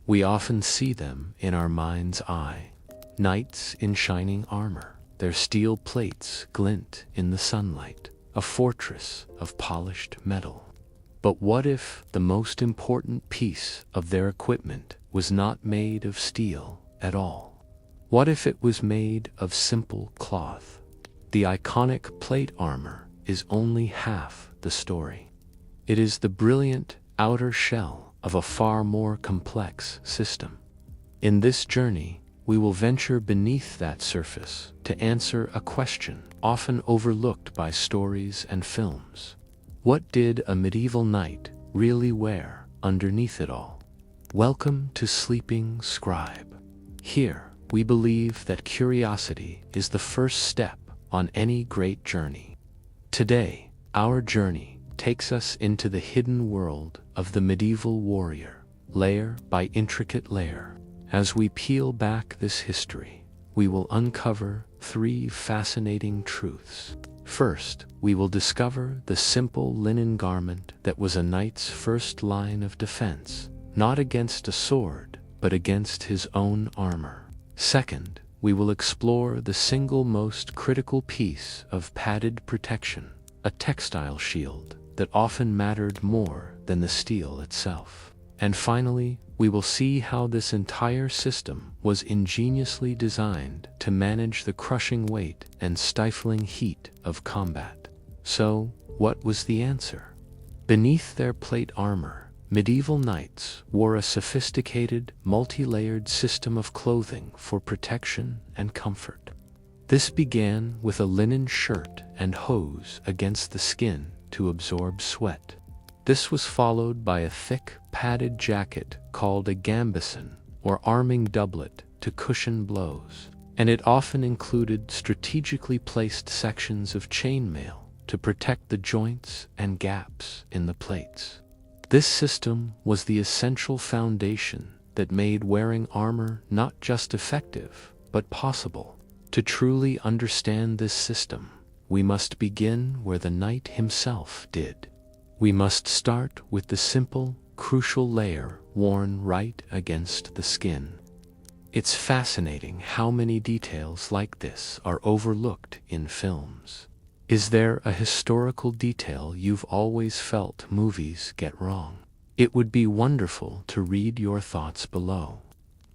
We often see them in our mind's eye. Knights in shining armor, their steel plates glint in the sunlight, a fortress of polished metal. But what if the most important piece of their equipment was not made of steel at all? What if it was made of simple cloth? The iconic plate armor is only half the story. It is the brilliant outer shell of a far more complex system. In this journey, we will venture beneath that surface to answer a question often overlooked by stories and films. What did a medieval knight really wear underneath it all? Welcome to Sleeping Scribe. Here, we believe that curiosity is the first step on any great journey. Today, our journey takes us into the hidden world of the medieval warrior, layer by intricate layer. As we peel back this history, we will uncover three fascinating truths. First, we will discover the simple linen garment that was a knight's first line of defense, not against a sword, but against his own armor. Second, we will explore the single most critical piece of padded protection, a textile shield that often mattered more than the steel itself. And finally, we will see how this entire system was ingeniously designed to manage the crushing weight and stifling heat of combat. So, what was the answer? Beneath their plate armor, medieval knights wore a sophisticated, multi-layered system of clothing for protection and comfort. This began with a linen shirt and hose against the skin to absorb sweat. This was followed by a thick, padded jacket called a gambeson, or arming doublet, to cushion blows, and it often included strategically placed sections of chainmail to protect the joints and gaps in the plates. This system was the essential foundation that made wearing armor not just effective, but possible. To truly understand this system, we must begin where the knight himself did. We must start with the simple, crucial layer worn right against the skin. It's fascinating how many details like this are overlooked in films. Is there a historical detail you've always felt movies get wrong? It would be wonderful to read your thoughts below.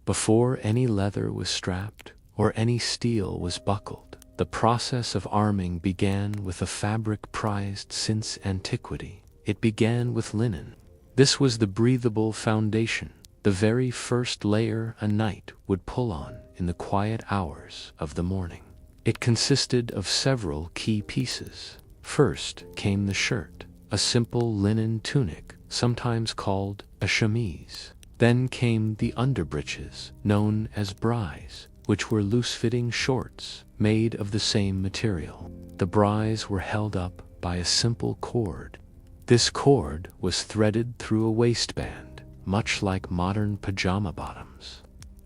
Before any leather was strapped or any steel was buckled, the process of arming began with a fabric prized since antiquity. It began with linen. This was the breathable foundation, the very first layer a knight would pull on in the quiet hours of the morning. It consisted of several key pieces. First came the shirt, a simple linen tunic, sometimes called a chemise. Then came the underbreeches, known as bries, which were loose-fitting shorts made of the same material. The bries were held up by a simple cord. This cord was threaded through a waistband, much like modern pajama bottoms.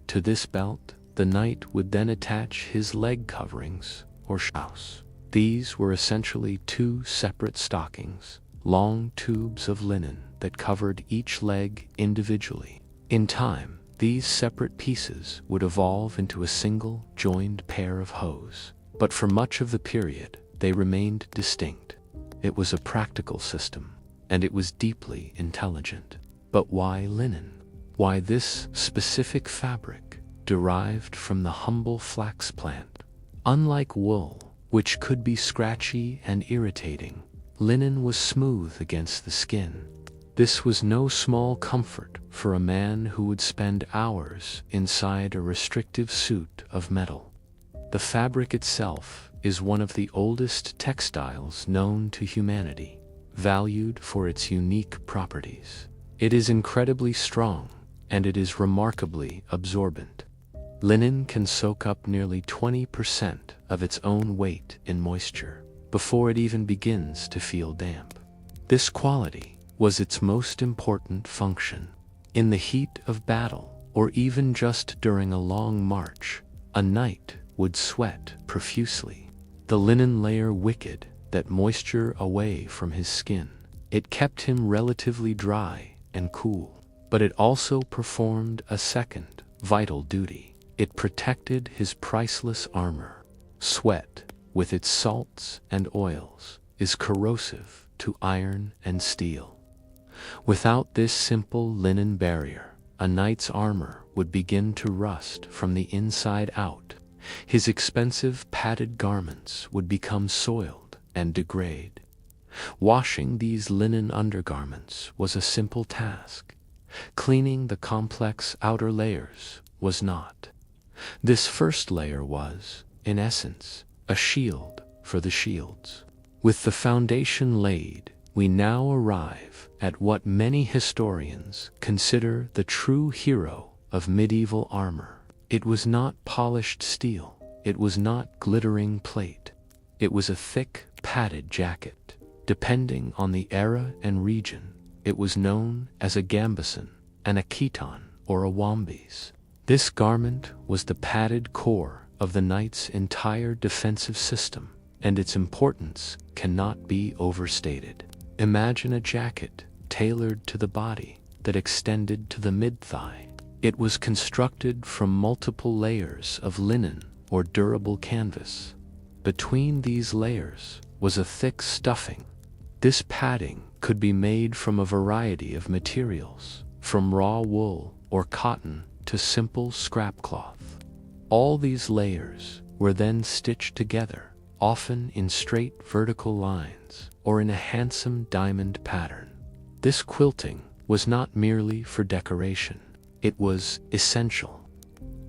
To this belt, the knight would then attach his leg coverings, or shoes. These were essentially two separate stockings, long tubes of linen that covered each leg individually. In time, these separate pieces would evolve into a single, joined pair of hose. But for much of the period, they remained distinct. It was a practical system, and it was deeply intelligent. But why linen? Why this specific fabric, derived from the humble flax plant? Unlike wool, which could be scratchy and irritating, linen was smooth against the skin. This was no small comfort for a man who would spend hours inside a restrictive suit of metal. The fabric itself is one of the oldest textiles known to humanity, valued for its unique properties. It is incredibly strong, and it is remarkably absorbent. Linen can soak up nearly 20% of its own weight in moisture before it even begins to feel damp. This quality was its most important function. In the heat of battle, or even just during a long march, a knight would sweat profusely. The linen layer wicked that moisture away from his skin. It kept him relatively dry and cool. but it also performed a second, vital duty. It protected his priceless armor. Sweat, with its salts and oils, is corrosive to iron and steel. Without this simple linen barrier, a knight's armor would begin to rust from the inside out. His expensive padded garments would become soiled and degrade. Washing these linen undergarments was a simple task. Cleaning the complex outer layers was not. This first layer was, in essence, a shield for the shields. With the foundation laid, we now arrive at what many historians consider the true hero of medieval armor. It was not polished steel. It was not glittering plate. It was a thick, padded jacket. Depending on the era and region, it was known as a gambeson, an akiton, or a wambies. This garment was the padded core of the knight's entire defensive system, and its importance cannot be overstated. Imagine a jacket tailored to the body that extended to the mid-thigh. It was constructed from multiple layers of linen or durable canvas. Between these layers was a thick stuffing. This padding could be made from a variety of materials, from raw wool or cotton to simple scrap cloth. All these layers were then stitched together, often in straight vertical lines or in a handsome diamond pattern. This quilting was not merely for decoration. It was essential.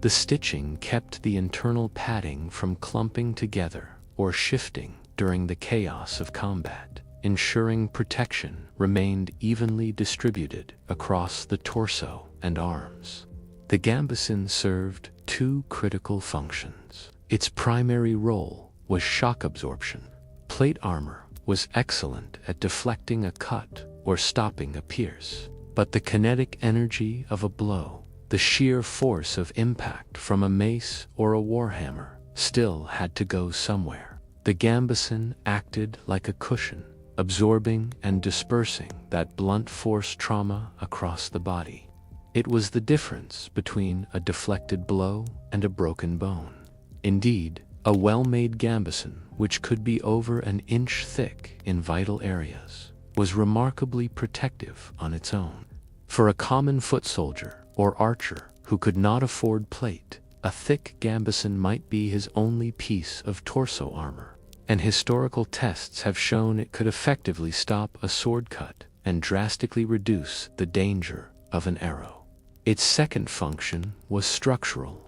The stitching kept the internal padding from clumping together or shifting during the chaos of combat, ensuring protection remained evenly distributed across the torso and arms. The gambeson served two critical functions. Its primary role was shock absorption. Plate armor was excellent at deflecting a cut or stopping a pierce, but the kinetic energy of a blow, the sheer force of impact from a mace or a warhammer, still had to go somewhere. The gambeson acted like a cushion, absorbing and dispersing that blunt force trauma across the body. It was the difference between a deflected blow and a broken bone. Indeed, a well-made gambeson, which could be over an inch thick in vital areas, was remarkably protective on its own. For a common foot soldier or archer who could not afford plate, a thick gambeson might be his only piece of torso armor, and historical tests have shown it could effectively stop a sword cut and drastically reduce the danger of an arrow. Its second function was structural.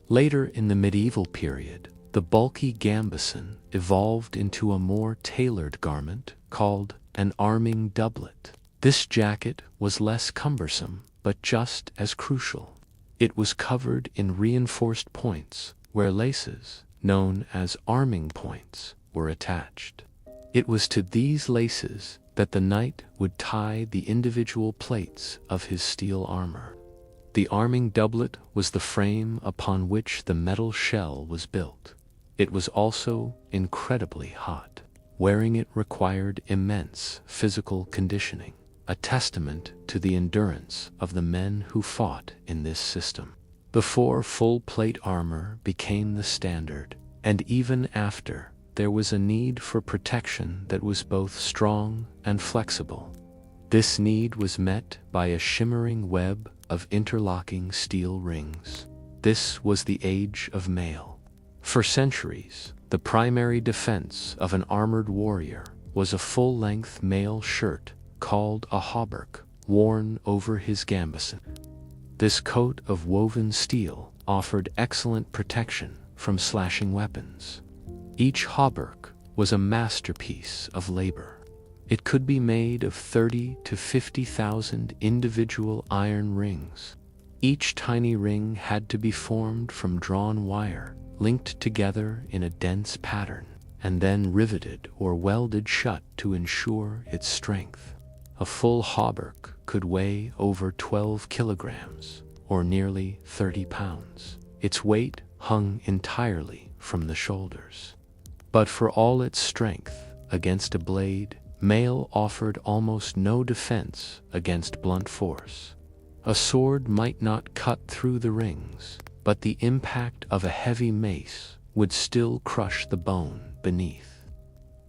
Later in the medieval period, the bulky gambeson evolved into a more tailored garment called an arming doublet. This jacket was less cumbersome, but just as crucial. It was covered in reinforced points where laces, known as arming points, were attached. It was to these laces that the knight would tie the individual plates of his steel armor. The arming doublet was the frame upon which the metal shell was built. It was also incredibly hot. Wearing it required immense physical conditioning, a testament to the endurance of the men who fought in this system. Before full plate armor became the standard, and even after, there was a need for protection that was both strong and flexible. This need was met by a shimmering web of interlocking steel rings. This was the age of mail. For centuries, the primary defense of an armored warrior was a full-length mail shirt called a hauberk, worn over his gambeson. This coat of woven steel offered excellent protection from slashing weapons. Each hauberk was a masterpiece of labor. It could be made of 30 to 50,000 individual iron rings. Each tiny ring had to be formed from drawn wire, linked together in a dense pattern, and then riveted or welded shut to ensure its strength. A full hauberk could weigh over 12 kilograms, or nearly 30 pounds. Its weight hung entirely from the shoulders. But for all its strength against a blade, mail offered almost no defense against blunt force. A sword might not cut through the rings, but the impact of a heavy mace would still crush the bone beneath.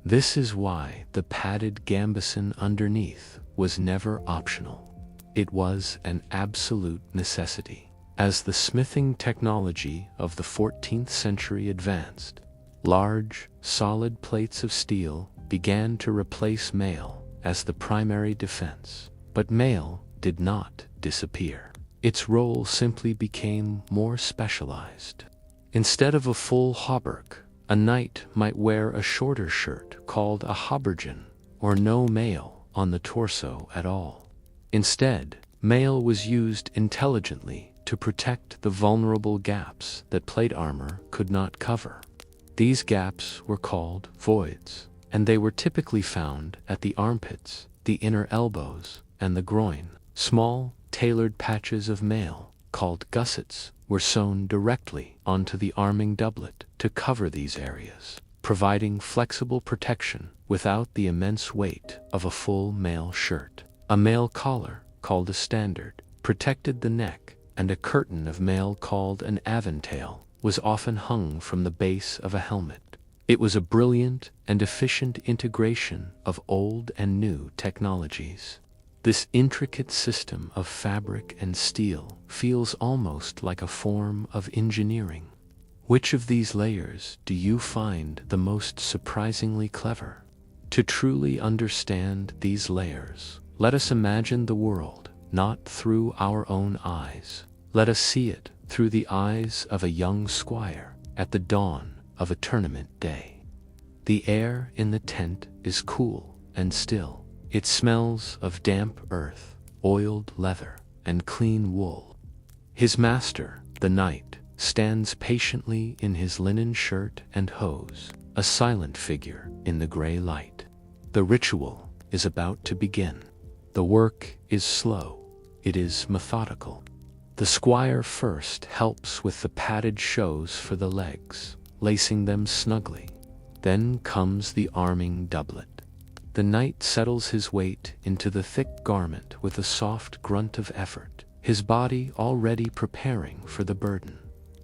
This is why the padded gambeson underneath was never optional. It was an absolute necessity. As the smithing technology of the 14th century advanced, large, solid plates of steel began to replace mail as the primary defense. But mail did not disappear. Its role simply became more specialized. Instead of a full hauberk, a knight might wear a shorter shirt called a habergeon, or no mail on the torso at all. Instead, mail was used intelligently to protect the vulnerable gaps that plate armor could not cover. These gaps were called voids, and they were typically found at the armpits, the inner elbows, and the groin. Small, tailored patches of mail, called gussets, were sewn directly onto the arming doublet to cover these areas, providing flexible protection without the immense weight of a full mail shirt. A mail collar, called a standard, protected the neck, and a curtain of mail called an aventail was often hung from the base of a helmet. It was a brilliant and efficient integration of old and new technologies. This intricate system of fabric and steel feels almost like a form of engineering. Which of these layers do you find the most surprisingly clever? To truly understand these layers, let us imagine the world not through our own eyes. Let us see it through the eyes of a young squire at the dawn of a tournament day. The air in the tent is cool and still. It smells of damp earth, oiled leather, and clean wool. His master, the knight, stands patiently in his linen shirt and hose, a silent figure in the gray light. The ritual is about to begin. The work is slow. It is methodical. The squire first helps with the padded shoes for the legs, lacing them snugly. Then comes the arming doublet. The knight settles his weight into the thick garment with a soft grunt of effort, his body already preparing for the burden.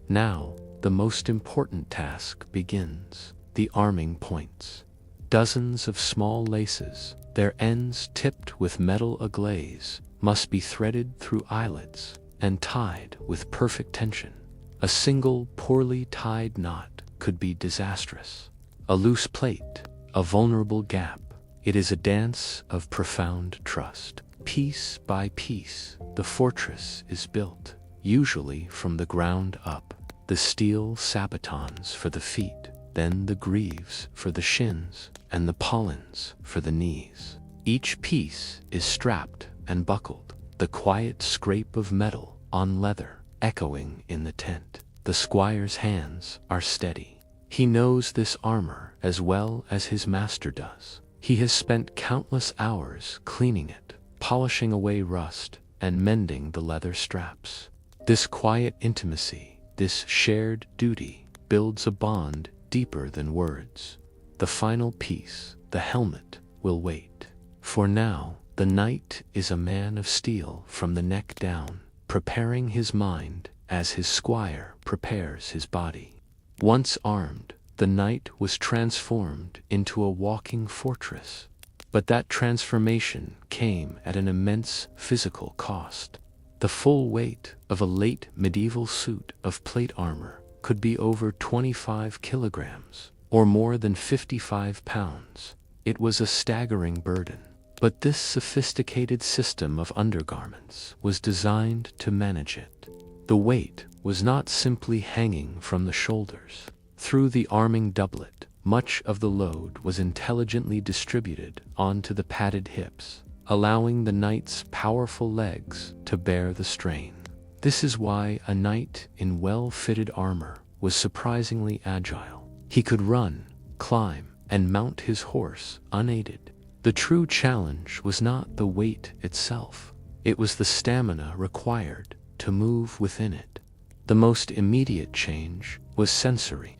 Now, the most important task begins: the arming points. Dozens of small laces, their ends tipped with metal aglaze, must be threaded through eyelets and tied with perfect tension. A single poorly tied knot could be disastrous. A loose plate, a vulnerable gap. It is a dance of profound trust. Piece by piece, the fortress is built, usually from the ground up. The steel sabatons for the feet, then the greaves for the shins, and the pollens for the knees. Each piece is strapped and buckled, the quiet scrape of metal on leather echoing in the tent. The squire's hands are steady. He knows this armor as well as his master does. He has spent countless hours cleaning it, polishing away rust, and mending the leather straps. This quiet intimacy, this shared duty, builds a bond deeper than words. The final piece, the helmet, will wait. For now, the knight is a man of steel from the neck down, preparing his mind as his squire prepares his body. Once armed, the knight was transformed into a walking fortress. But that transformation came at an immense physical cost. The full weight of a late medieval suit of plate armor could be over 25 kilograms, or more than 55 pounds. It was a staggering burden. But this sophisticated system of undergarments was designed to manage it. The weight was not simply hanging from the shoulders. Through the arming doublet, much of the load was intelligently distributed onto the padded hips, allowing the knight's powerful legs to bear the strain. This is why a knight in well-fitted armor was surprisingly agile. He could run, climb, and mount his horse unaided. The true challenge was not the weight itself. It was the stamina required to move within it. The most immediate change was sensory.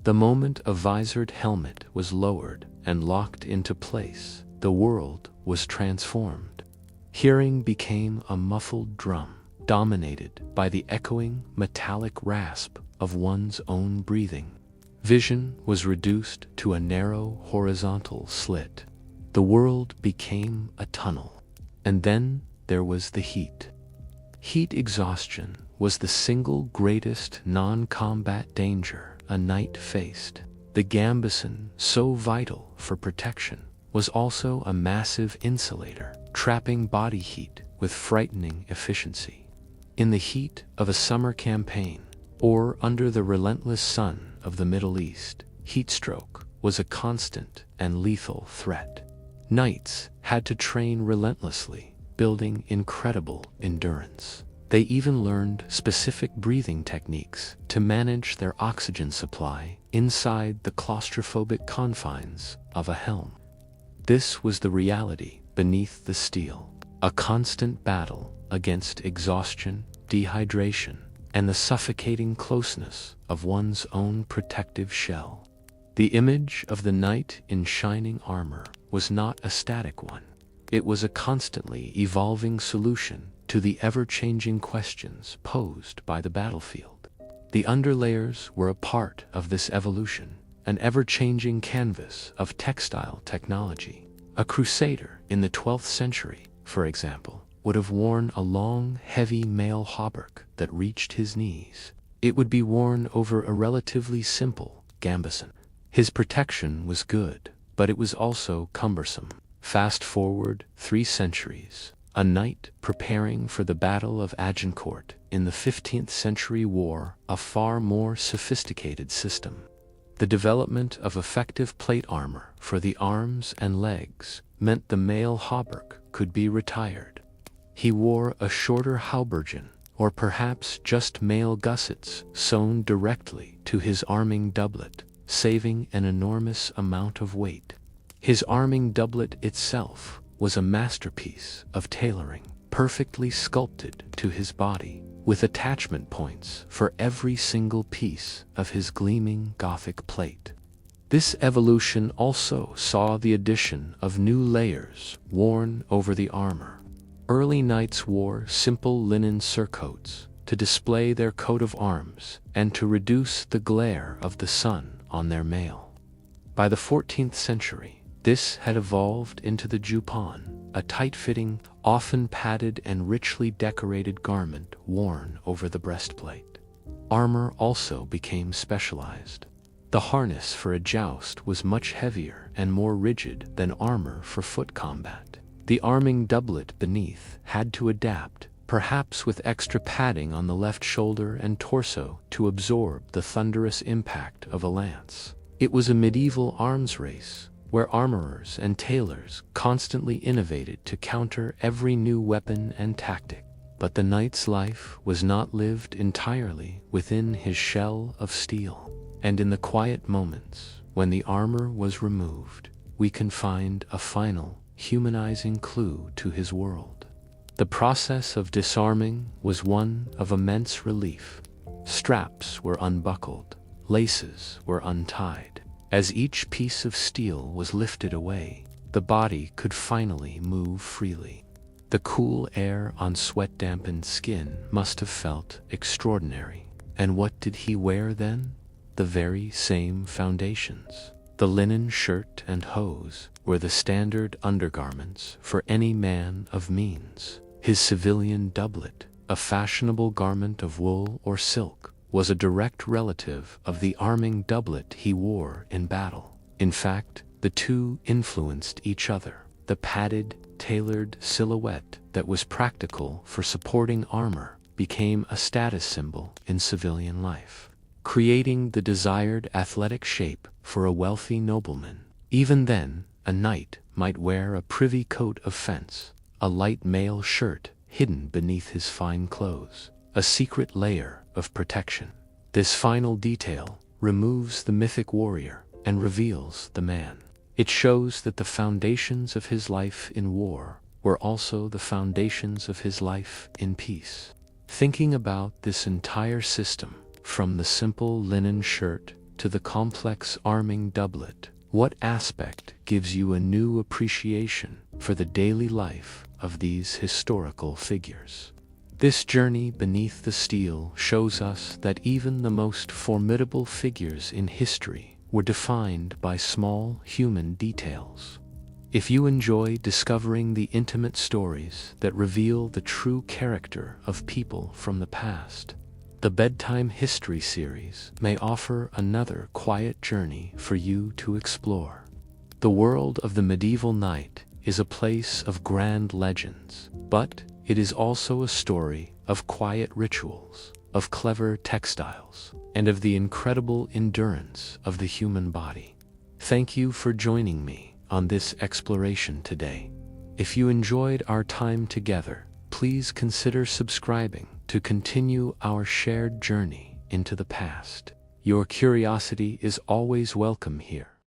The moment a visored helmet was lowered and locked into place, the world was transformed. Hearing became a muffled drum, dominated by the echoing metallic rasp of one's own breathing. Vision was reduced to a narrow horizontal slit. The world became a tunnel. And then there was the heat. Heat exhaustion was the single greatest non-combat danger a knight faced. The gambeson, so vital for protection, was also a massive insulator, trapping body heat with frightening efficiency. In the heat of a summer campaign, or under the relentless sun of the Middle East, heatstroke was a constant and lethal threat. Knights had to train relentlessly, building incredible endurance. They even learned specific breathing techniques to manage their oxygen supply inside the claustrophobic confines of a helm. This was the reality beneath the steel, a constant battle against exhaustion, dehydration, and the suffocating closeness of one's own protective shell. The image of the knight in shining armor was not a static one. It was a constantly evolving solution to the ever-changing questions posed by the battlefield. The underlayers were a part of this evolution, an ever-changing canvas of textile technology. A crusader in the 12th century, for example, would have worn a long, heavy mail hauberk that reached his knees. It would be worn over a relatively simple gambeson. His protection was good, but it was also cumbersome. Fast forward 3 centuries, a knight preparing for the Battle of Agincourt in the 15th century wore a far more sophisticated system. The development of effective plate armor for the arms and legs meant the mail hauberk could be retired. He wore a shorter haubergeon, or perhaps just mail gussets sewn directly to his arming doublet, saving an enormous amount of weight. His arming doublet itself was a masterpiece of tailoring, perfectly sculpted to his body, with attachment points for every single piece of his gleaming Gothic plate. This evolution also saw the addition of new layers worn over the armor. Early knights wore simple linen surcoats to display their coat of arms and to reduce the glare of the sun on their mail. By the 14th century, this had evolved into the jupon, a tight-fitting, often padded and richly decorated garment worn over the breastplate. Armor also became specialized. The harness for a joust was much heavier and more rigid than armor for foot combat. The arming doublet beneath had to adapt, perhaps with extra padding on the left shoulder and torso to absorb the thunderous impact of a lance. It was a medieval arms race, where armorers and tailors constantly innovated to counter every new weapon and tactic. But the knight's life was not lived entirely within his shell of steel. And in the quiet moments, when the armor was removed, we can find a final, humanizing clue to his world. The process of disarming was one of immense relief. Straps were unbuckled, laces were untied. As each piece of steel was lifted away, the body could finally move freely. The cool air on sweat-dampened skin must have felt extraordinary. And what did he wear then? The very same foundations. The linen shirt and hose were the standard undergarments for any man of means. His civilian doublet, a fashionable garment of wool or silk, was a direct relative of the arming doublet he wore in battle. In fact, the two influenced each other. The padded, tailored silhouette that was practical for supporting armor became a status symbol in civilian life, creating the desired athletic shape for a wealthy nobleman. Even then, a knight might wear a privy coat of fence, a light mail shirt hidden beneath his fine clothes, a secret layer of protection. This final detail removes the mythic warrior and reveals the man. It shows that the foundations of his life in war were also the foundations of his life in peace. Thinking about this entire system, from the simple linen shirt to the complex arming doublet, what aspect gives you a new appreciation for the daily life of these historical figures. This journey beneath the steel shows us that even the most formidable figures in history were defined by small human details. If you enjoy discovering the intimate stories that reveal the true character of people from the past, the Bedtime History series may offer another quiet journey for you to explore. The world of the medieval knight is a place of grand legends, but it is also a story of quiet rituals, of clever textiles, and of the incredible endurance of the human body. Thank you for joining me on this exploration today. If you enjoyed our time together, please consider subscribing to continue our shared journey into the past. Your curiosity is always welcome here.